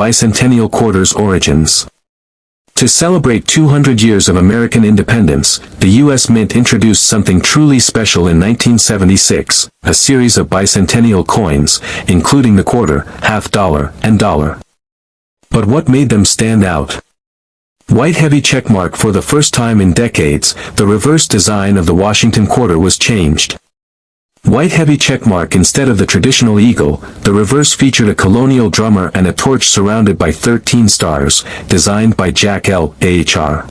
Bicentennial Quarter's origins. To celebrate 200 years of American independence, the U.S. Mint introduced something truly special in 1976, a series of bicentennial coins, including the quarter, half dollar, and dollar. But what made them stand out? White heavy checkmark. For the first time in decades, the reverse design of the Washington quarter was changed. White heavy checkmark instead of the traditional eagle, the reverse featured a colonial drummer and a torch surrounded by 13 stars, designed by Jack L. Ahr.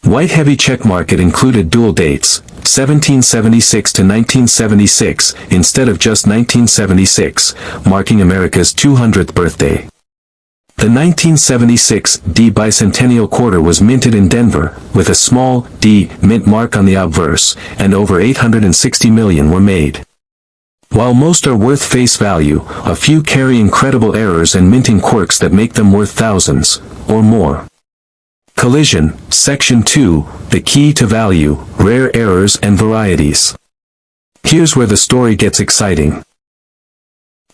White heavy checkmark. It included dual dates, 1776 to 1976, instead of just 1976, marking America's 200th birthday. The 1976 D Bicentennial Quarter was minted in Denver, with a small D mint mark on the obverse, and over 860 million were made. While most are worth face value, a few carry incredible errors and minting quirks that make them worth thousands, or more. Collision, Section 2, The Key to Value, Rare Errors and Varieties. Here's where the story gets exciting.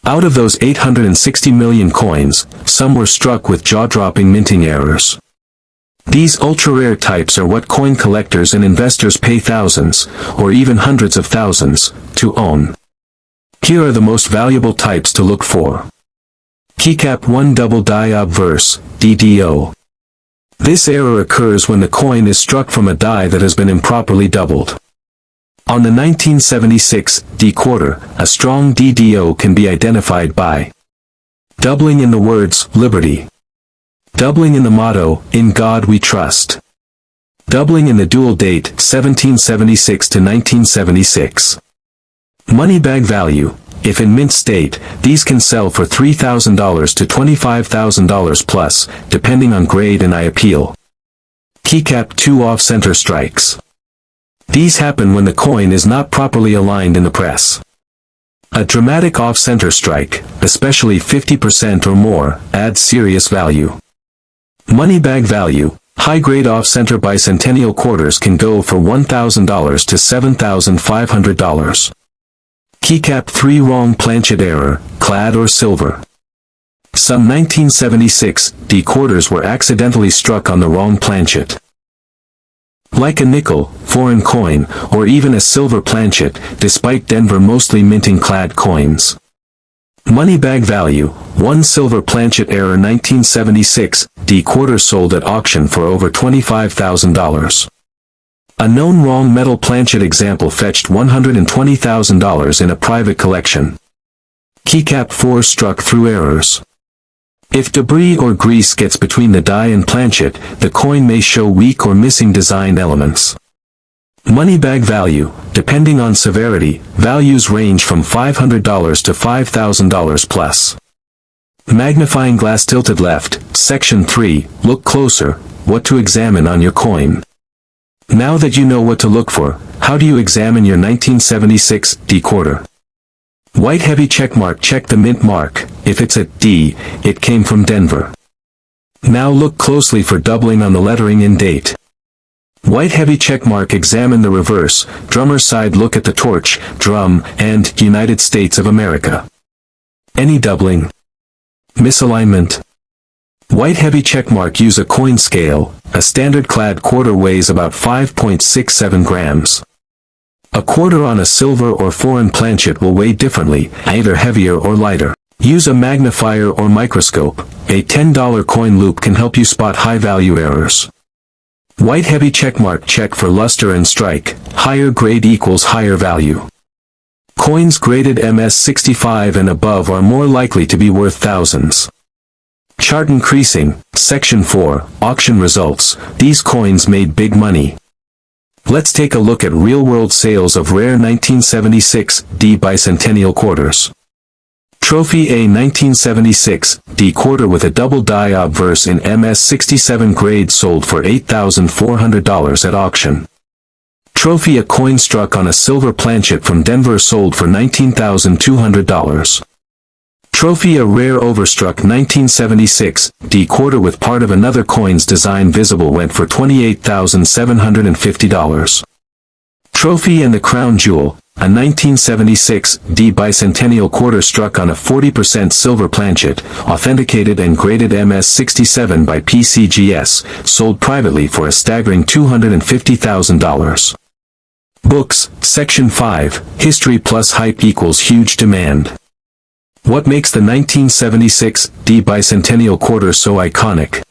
Out of those 860 million coins, some were struck with jaw-dropping minting errors. These ultra-rare types are what coin collectors and investors pay thousands, or even hundreds of thousands, to own. Here are the most valuable types to look for. Keycap 1 Double Die Obverse, DDO. This error occurs when the coin is struck from a die that has been improperly doubled. On the 1976 D quarter, a strong DDO can be identified by doubling in the words, Liberty. Doubling in the motto, In God We Trust. Doubling in the dual date, 1776 to 1976. Money bag value. If in mint state, these can sell for $3,000 to $25,000 plus, depending on grade and eye appeal. Keycap 2 Off-center strikes. These happen when the coin is not properly aligned in the press. A dramatic off-center strike, especially 50% or more, adds serious value. Money bag value. High-grade off-center bicentennial quarters can go for $1,000 to $7,500. Keycap 3 Wrong planchet error, clad or silver. Some 1976 D quarters were accidentally struck on the wrong planchet. Like a nickel, foreign coin, or even a silver planchet, despite Denver mostly minting clad coins. Money bag value, 1 silver planchet error 1976, D quarter sold at auction for over $25,000. A known wrong metal planchet example fetched $120,000 in a private collection. Keycap 4 Struck through errors. If debris or grease gets between the die and planchet, the coin may show weak or missing design elements. Money bag value, depending on severity, values range from $500 to $5,000 plus. Magnifying glass tilted left, Section 3, Look closer, what to examine on your coin. Now that you know what to look for, how do you examine your 1976 D quarter? White heavy checkmark. Check the mint mark. If it's a D, it came from Denver. Now look closely for doubling on the lettering and date. White heavy checkmark. Examine the reverse, drummer side. Look at the torch, drum, and United States of America. Any doubling? Misalignment? White heavy checkmark. Use a coin scale. A standard clad quarter weighs about 5.67 grams. A quarter on a silver or foreign planchet will weigh differently, either heavier or lighter. Use a magnifier or microscope. A $10 coin loop can help you spot high-value errors. White heavy checkmark. Check for luster and strike. Higher grade equals higher value. Coins graded MS65 and above are more likely to be worth thousands. Chart increasing. Section 4, Auction results. These coins made big money. Let's take a look at real-world sales of rare 1976 D Bicentennial Quarters. Trophy A 1976 D quarter with a double die obverse in MS67 grade sold for $8,400 at auction. Trophy A coin struck on a silver planchet from Denver sold for $19,200. Trophy A rare overstruck 1976 D quarter with part of another coin's design visible went for $28,750. Trophy and the crown jewel a 1976 D Bicentennial Quarter struck on a 40% silver planchet, authenticated and graded MS-67 by PCGS, sold privately for a staggering $250,000. Books, Section 5, History plus Hype equals huge demand. What makes the 1976 D Bicentennial Quarter so iconic?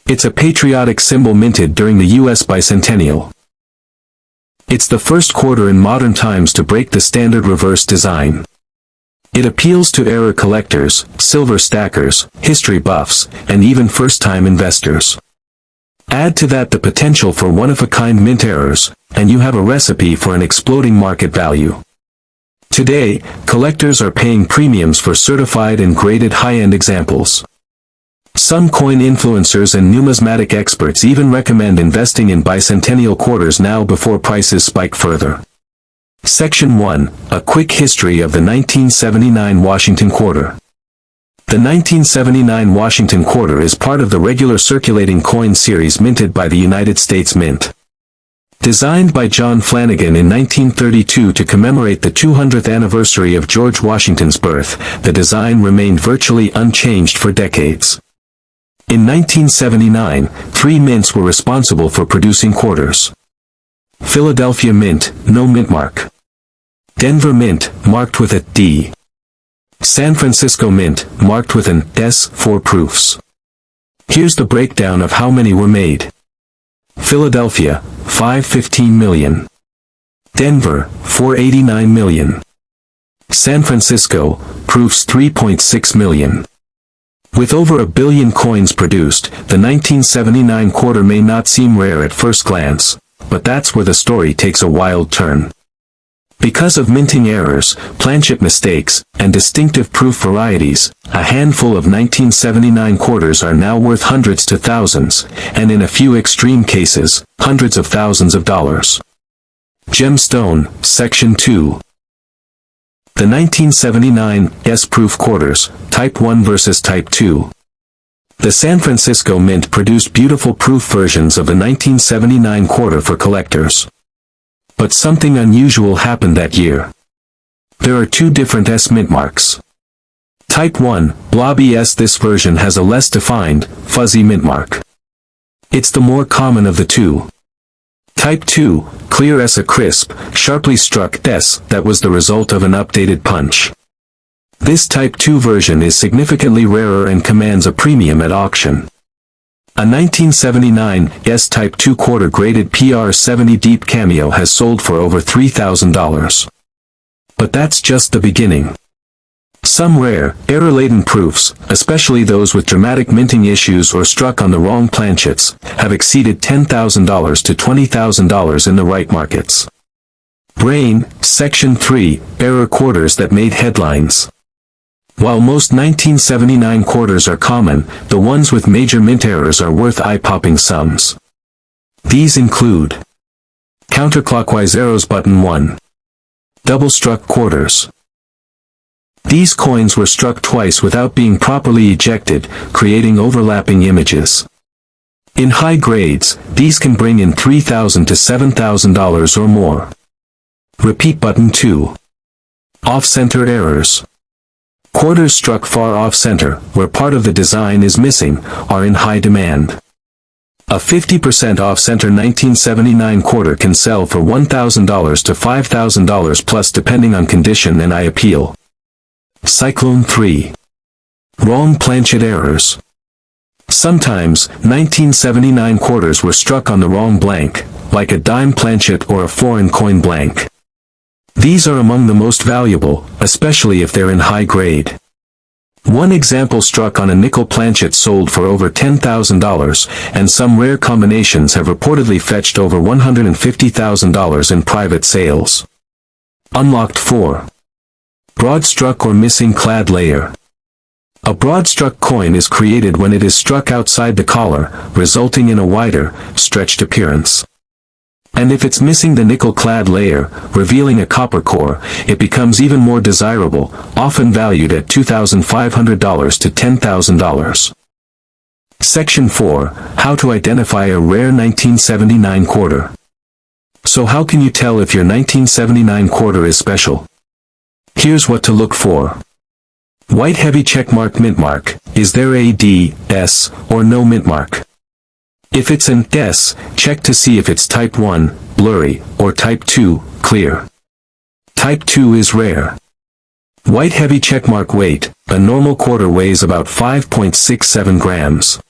It's a patriotic symbol minted during the U.S. bicentennial. It's the first quarter in modern times to break the standard reverse design. It appeals to era collectors, silver stackers, history buffs, and even first-time investors. Add to that the potential for one-of-a-kind mint errors, and you have a recipe for an exploding market value. Today, collectors are paying premiums for certified and graded high-end examples. Some coin influencers and numismatic experts even recommend investing in bicentennial quarters now before prices spike further. Section 1, A Quick History of the 1979 Washington Quarter. The 1979 Washington Quarter is part of the regular circulating coin series minted by the United States Mint. Designed by John Flanagan in 1932 to commemorate the 200th anniversary of George Washington's birth, the design remained virtually unchanged for decades. In 1979, 3 mints were responsible for producing quarters. Philadelphia Mint, no mint mark. Denver Mint, marked with a D. San Francisco Mint, marked with an S, 4 proofs. Here's the breakdown of how many were made. Philadelphia, 515 million. Denver, 489 million. San Francisco, proofs 3.6 million. With over 1 billion coins produced, the 1979 quarter may not seem rare at first glance, but that's where the story takes a wild turn. Because of minting errors, planchet mistakes, and distinctive proof varieties, a handful of 1979 quarters are now worth hundreds to thousands, and in a few extreme cases, hundreds of thousands of dollars. Gemstone, Section 2. The 1979 S-proof quarters, Type 1 versus Type 2. The San Francisco Mint produced beautiful proof versions of the 1979 quarter for collectors. But something unusual happened that year. There are 2 different S mint marks. Type 1, Blobby S. This version has a less defined, fuzzy mint mark. It's the more common of the 2. Type 2, Clear S. A crisp, sharply struck S that was the result of an updated punch. This Type 2 version is significantly rarer and commands a premium at auction. A 1979 S Type 2 quarter graded PR70 Deep Cameo has sold for over $3,000. But that's just the beginning. Some rare, error-laden proofs, especially those with dramatic minting issues or struck on the wrong planchets, have exceeded $10,000 to $20,000 in the right markets. Brain, Section 3, Error quarters that made headlines. While most 1979 quarters are common, the ones with major mint errors are worth eye-popping sums. These include counterclockwise arrows button 1. Double-struck quarters. These coins were struck twice without being properly ejected, creating overlapping images. In high grades, these can bring in $3,000 to $7,000 or more. Repeat button 2. Off-center errors. Quarters struck far off-center, where part of the design is missing, are in high demand. A 50% off-center 1979 quarter can sell for $1,000 to $5,000 plus depending on condition and eye appeal. Cyclone 3. Wrong planchet errors. Sometimes, 1979 quarters were struck on the wrong blank, like a dime planchet or a foreign coin blank. These are among the most valuable, especially if they're in high grade. One example struck on a nickel planchet sold for over $10,000, and some rare combinations have reportedly fetched over $150,000 in private sales. Unlocked 4. Broad struck or missing clad layer. A broad struck coin is created when it is struck outside the collar, resulting in a wider, stretched appearance. And if it's missing the nickel-clad layer, revealing a copper core, it becomes even more desirable, often valued at $2,500 to $10,000. Section 4, How to Identify a Rare 1979 Quarter. So how can you tell if your 1979 quarter is special? Here's what to look for. White heavy checkmark mint mark. Is there a D, S, or no mint mark? If it's an S, check to see if it's type 1, blurry, or type 2, clear. Type 2 is rare. White heavy checkmark weight. A normal quarter weighs about 5.67 grams.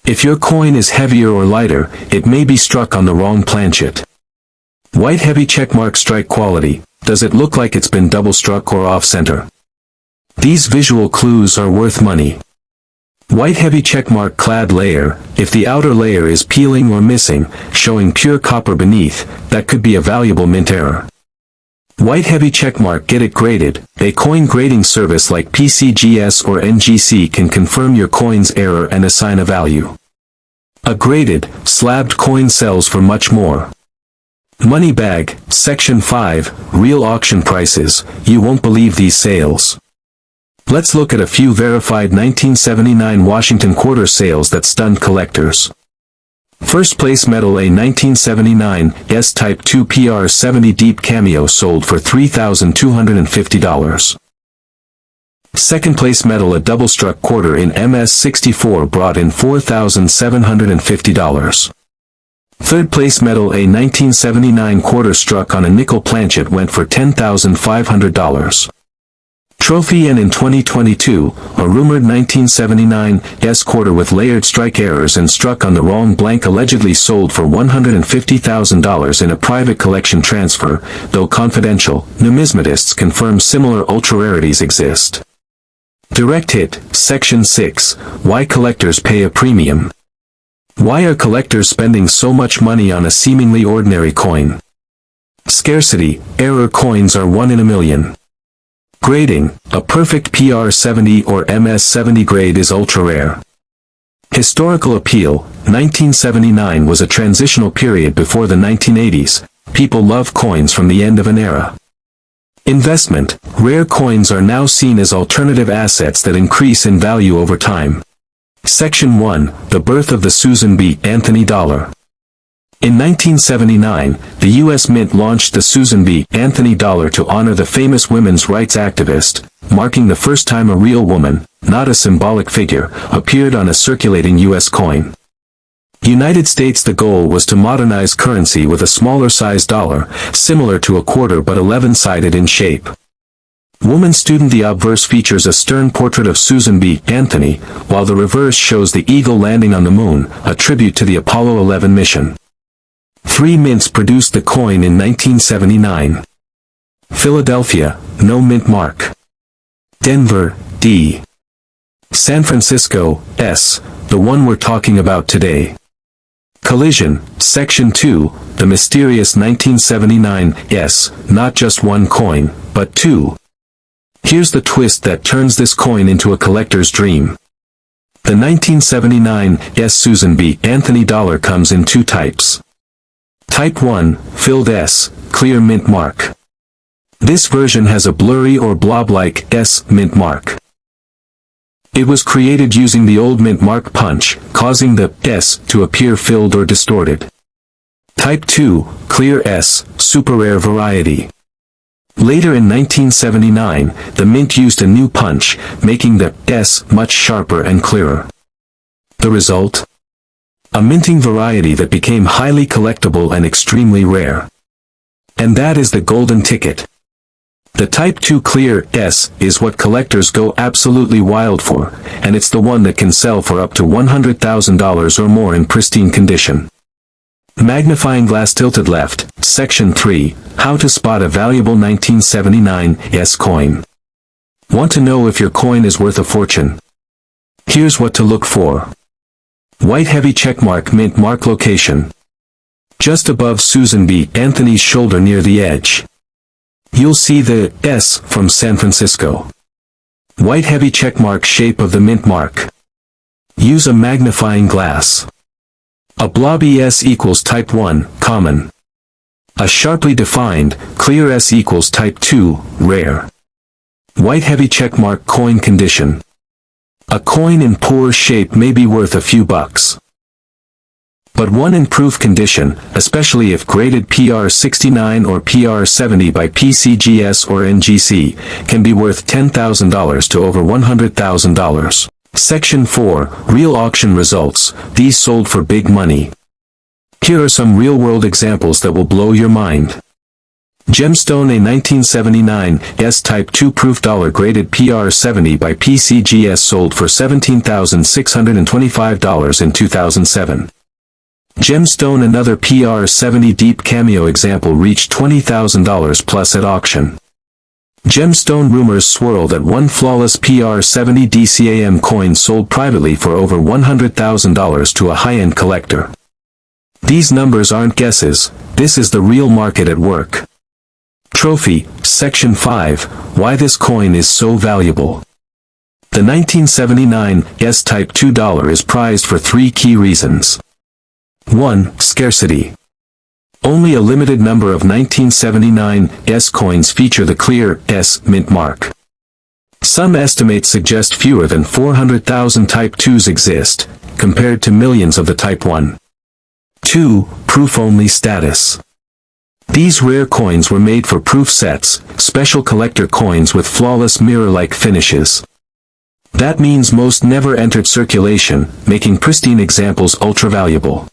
If your coin is heavier or lighter, it may be struck on the wrong planchet. White heavy checkmark strike quality. Does it look like it's been double struck or off-center? These visual clues are worth money. White heavy checkmark clad layer. If the outer layer is peeling or missing, showing pure copper beneath, that could be a valuable mint error. White heavy checkmark get it graded. A coin grading service like PCGS or NGC can confirm your coin's error and assign a value. A graded, slabbed coin sells for much more. Money bag, Section 5, real auction prices. You won't believe these sales. Let's look at a few verified 1979 Washington quarter sales that stunned collectors. First place metal, a 1979 S Type 2 PR70 Deep Cameo sold for $3,250. Second place metal, a double struck quarter in MS64 brought in $4,750. Third place metal, a 1979 quarter struck on a nickel planchet went for $10,500. Trophy, and in 2022, a rumored 1979 S quarter with layered strike errors and struck on the wrong blank allegedly sold for $150,000 in a private collection transfer, though confidential. Numismatists confirm similar ultra-rarities exist. Direct hit, Section 6, why collectors pay a premium. Why are collectors spending so much money on a seemingly ordinary coin? Scarcity, error coins are 1 in a million. Grading, a perfect PR70 or MS70 grade is ultra-rare. Historical appeal, 1979 was a transitional period before the 1980s. People love coins from the end of an era. Investment, rare coins are now seen as alternative assets that increase in value over time. Section 1, the birth of the Susan B. Anthony dollar. In 1979, the U.S. Mint launched the Susan B. Anthony dollar to honor the famous women's rights activist, marking the first time a real woman, not a symbolic figure, appeared on a circulating U.S. coin. United States. The goal was to modernize currency with a smaller-sized dollar, similar to a quarter but 11-sided in shape. Woman student. The obverse features a stern portrait of Susan B. Anthony, while the reverse shows the eagle landing on the moon, a tribute to the Apollo 11 mission. 3 mints produced the coin in 1979. Philadelphia, no mint mark. Denver, D. San Francisco, S, the one we're talking about today. Collision, Section 2, the mysterious 1979 S, not just one coin, but 2. Here's the twist that turns this coin into a collector's dream. The 1979 S Susan B. Anthony dollar comes in 2 types. Type 1, filled S, clear mint mark. This version has a blurry or blob-like S mint mark. It was created using the old mint mark punch, causing the S to appear filled or distorted. Type 2, clear S, super rare variety. Later in 1979, the mint used a new punch, making the S much sharper and clearer. The result? A minting variety that became highly collectible and extremely rare. And that is the golden ticket. The Type 2 Clear S is what collectors go absolutely wild for, and it's the one that can sell for up to $100,000 or more in pristine condition. Magnifying glass tilted left, Section 3, how to spot a valuable 1979 S coin. Want to know if your coin is worth a fortune? Here's what to look for. White heavy checkmark mint mark location. Just above Susan B. Anthony's shoulder near the edge. You'll see the S from San Francisco. White heavy checkmark shape of the mint mark. Use a magnifying glass. A blobby S equals Type 1, common. A sharply defined, clear S equals Type 2, rare. White heavy checkmark coin condition. A coin in poor shape may be worth a few bucks. But one in proof condition, especially if graded PR69 or PR70 by PCGS or NGC, can be worth $10,000 to over $100,000. Section 4, Real Auction Results, these sold for big money. Here are some real-world examples that will blow your mind. Gemstone A 1979 S Type 2 Proof graded PR70 by PCGS sold for $17,625 in 2007. Gemstone Another PR70 Deep Cameo example reached $20,000 plus at auction. Gemstone Rumors swirl that one flawless PR70 DCAM coin sold privately for over $100,000 to a high-end collector. These numbers aren't guesses, this is the real market at work. Trophy, Section 5, Why this coin is so valuable. The 1979 S Type 2 is prized for three key reasons. 1. Scarcity. Only a limited number of 1979 S coins feature the clear S mint mark. Some estimates suggest fewer than 400,000 Type 2s exist, compared to millions of the Type 1. 2. Proof-only status. These rare coins were made for proof sets, special collector coins with flawless mirror-like finishes. That means most never entered circulation, making pristine examples ultra-valuable.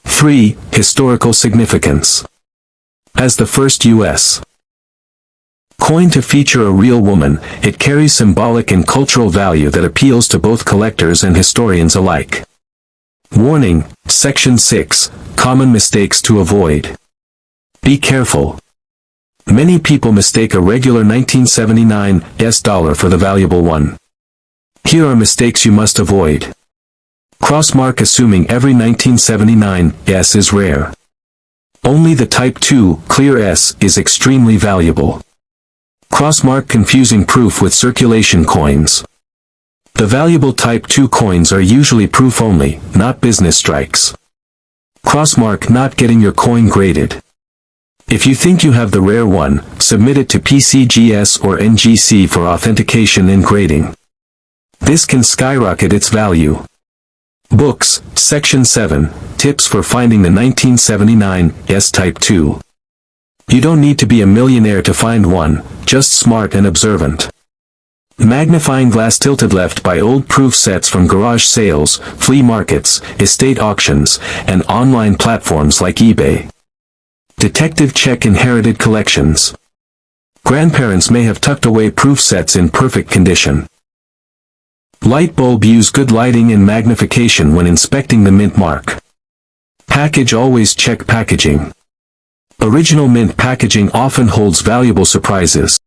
3. Historical significance. As the first U.S. coin to feature a real woman, it carries symbolic and cultural value that appeals to both collectors and historians alike. Warning, Section 6, Common mistakes to avoid. Be careful. Many people mistake a regular 1979 S dollar for the valuable one. Here are mistakes you must avoid. Crossmark assuming every 1979 S is rare. Only the Type 2 clear S is extremely valuable. Crossmark confusing proof with circulation coins. The valuable Type 2 coins are usually proof only, not business strikes. Crossmark not getting your coin graded. If you think you have the rare one, submit it to PCGS or NGC for authentication and grading. This can skyrocket its value. Books, Section 7, Tips for finding the 1979 S Type 2. You don't need to be a millionaire to find one, just smart and observant. Magnifying glass tilted left by old proof sets from garage sales, flea markets, estate auctions, and online platforms like eBay. Detective check inherited collections. Grandparents may have tucked away proof sets in perfect condition. Light bulb use good lighting and magnification when inspecting the mint mark. Package always check packaging. Original mint packaging often holds valuable surprises.